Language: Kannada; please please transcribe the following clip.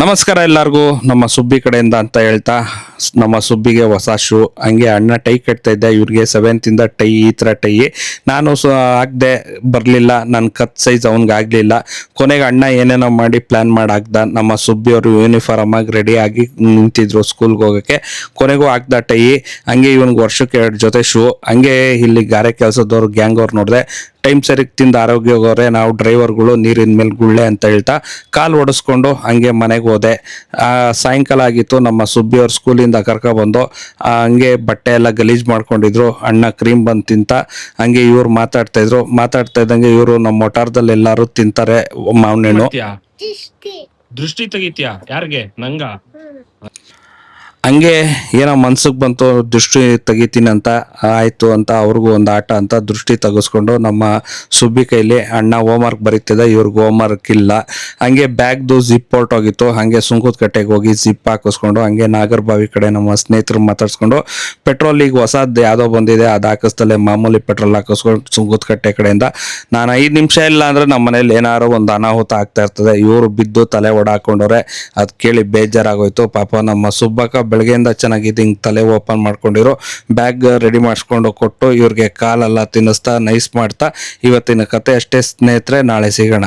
ನಮಸ್ಕಾರ ಎಲ್ಲರಿಗೂ ನಮ್ಮ ಸುಬ್ಬಿ ಕಡೆಯಿಂದ ಅಂತ ಹೇಳ್ತಾ ನಮ್ಮ ಸುಬ್ಬಿಗೆ ಹೊಸ ಶೂ. ಹಂಗೆ ಅಣ್ಣ ಟೈ ಕಟ್ತಾ ಇದ್ದೆ, ಇವ್ರಿಗೆ 7th ಇಂದ ಟೈ, ಈ ಥರ ಟೈ ನಾನು ಹಾಕ್ದೆ, ಬರಲಿಲ್ಲ. ನನ್ನ ಕತ್ ಸೈಜ್ ಅವ್ನಿಗೆ ಆಗಲಿಲ್ಲ. ಕೊನೆಗೆ ಅಣ್ಣ ಏನೇನೋ ಮಾಡಿ ಪ್ಲ್ಯಾನ್ ಮಾಡಿ ಹಾಕ್ದ. ನಮ್ಮ ಸುಬ್ಬಿಯವರು ಯೂನಿಫಾರ್ಮ್ ಆಗಿ ರೆಡಿ ಆಗಿ ನಿಂತಿದ್ರು ಸ್ಕೂಲ್ಗೆ ಹೋಗೋಕ್ಕೆ. ಕೊನೆಗೂ ಹಾಕ್ದ ಟೈ. ಹಂಗೆ ಇವನಿಗೆ ವರ್ಷಕ್ಕೆ 2 ಜೊತೆ ಶೂ. ಹಂಗೆ ಇಲ್ಲಿ ಗಾರೆ ಕೆಲಸದವ್ರು ಗ್ಯಾಂಗ್ ಅವ್ರು ನೋಡಿದೆ, ಟೈಮ್ ಸರಿಗೆ ತಿಂದು ಆರೋಗ್ಯ ಹೋಗೋರೆ, ನಾವು ಡ್ರೈವರ್ಗಳು ನೀರಿನ ಮೇಲೆ ಗುಳ್ಳೆ ಅಂತ ಹೇಳ್ತಾ ಕಾಲು ಓಡಿಸ್ಕೊಂಡು ಹಂಗೆ ಮನೆಗೆ ಹೋದೆ. ಸಾಯಂಕಾಲ ಆಗಿತ್ತು. ನಮ್ಮ ಸುಬ್ಬಿಯವ್ರ ಸ್ಕೂಲಿಂದ ಕರ್ಕೊಬಂದು ಹಂಗೆ ಬಟ್ಟೆ ಎಲ್ಲ ಗಲೀಜು ಮಾಡ್ಕೊಂಡಿದ್ರು. ಅಣ್ಣ ಕ್ರೀಮ್ ಬಂದು ತಿಂತ ಹಂಗೆ ಇವ್ರು ಮಾತಾಡ್ತಾ ಇದ್ದಂಗೆ ಇವರು ನಮ್ಮ ಒಟಾರದಲ್ಲಿ ಎಲ್ಲರೂ ತಿಂತಾರೆ ಮಾವಿನ ಹಣ್ಣು. ದೃಷ್ಟಿ ತೆಗಿತ್ಯಾ? ಯಾರಿಗೆ? ನಂಗ? ಹಂಗೆ ಏನೋ ಮನ್ಸಿಗೆ ಬಂತು, ದೃಷ್ಟಿ ತೆಗಿತೀನಿ ಅಂತ. ಆಯಿತು ಅಂತ ಅವ್ರಿಗೂ ಒಂದು ಆಟ ಅಂತ ದೃಷ್ಟಿ ತೆಗೆಸ್ಕೊಂಡು ನಮ್ಮ ಸುಬ್ಬಿ ಕೈಲಿ ಅಣ್ಣ ಹೋಮ್ವರ್ಕ್ ಬರೀತಿದ್ದ, ಇವ್ರಿಗೆ ಹೋಮ್ವರ್ಕ್ ಇಲ್ಲ. ಹಂಗೆ ಬ್ಯಾಗ್ದು ಜಿಪ್ ಹೊರ್ಟೋಗಿತ್ತು. ಹಾಗೆ ಸುಂಕದ ಕಟ್ಟೆಗೆ ಹೋಗಿ ಜಿಪ್ ಹಾಕಿಸ್ಕೊಂಡು ಹಂಗೆ ನಾಗರಬಾವಿ ಕಡೆ ನಮ್ಮ ಸ್ನೇಹಿತರು ಮಾತಾಡ್ಸ್ಕೊಂಡು ಪೆಟ್ರೋಲಿಗೆ ಹೊಸದು ಯಾವುದೋ ಬಂದಿದೆ ಅದು ಹಾಕಿಸ್ತಲೇ ಮಾಮೂಲಿ ಪೆಟ್ರೋಲ್ ಹಾಕಿಸ್ಕೊಂಡು ಸುಂಕದ ಕಟ್ಟೆ ಕಡೆಯಿಂದ ನಾನು 5 ನಿಮಿಷ ಇಲ್ಲ ಅಂದರೆ ನಮ್ಮ ಮನೇಲಿ ಏನಾರು ಒಂದು ಅನಾಹುತ ಆಗ್ತಾ ಇರ್ತದೆ. ಇವರು ಬಿದ್ದು ತಲೆ ಹೊಡಾಕೊಂಡವ್ರೆ. ಅದು ಕೇಳಿ ಬೇಜಾರಾಗೋಯ್ತು. ಪಾಪ ನಮ್ಮ ಸುಬ್ಬಕ್ಕ ಬೆಳಗ್ಗೆಯಿಂದ ಚೆನ್ನಾಗಿದೆ, ಹಿಂಗೆ ತಲೆ ಓಪನ್ ಮಾಡ್ಕೊಂಡಿರೋ ಬ್ಯಾಗ್ ರೆಡಿ ಮಾಡಿಸ್ಕೊಂಡು ಕೊಟ್ಟು ಇವ್ರಿಗೆ ಕಾಲೆಲ್ಲ ತಿನ್ನಿಸ್ತಾ ನೈಸ್ ಮಾಡ್ತಾ ಇವತ್ತಿನ ಕತೆ ಅಷ್ಟೇ ಸ್ನೇಹಿತರೆ. ನಾಳೆ ಸಿಗೋಣ.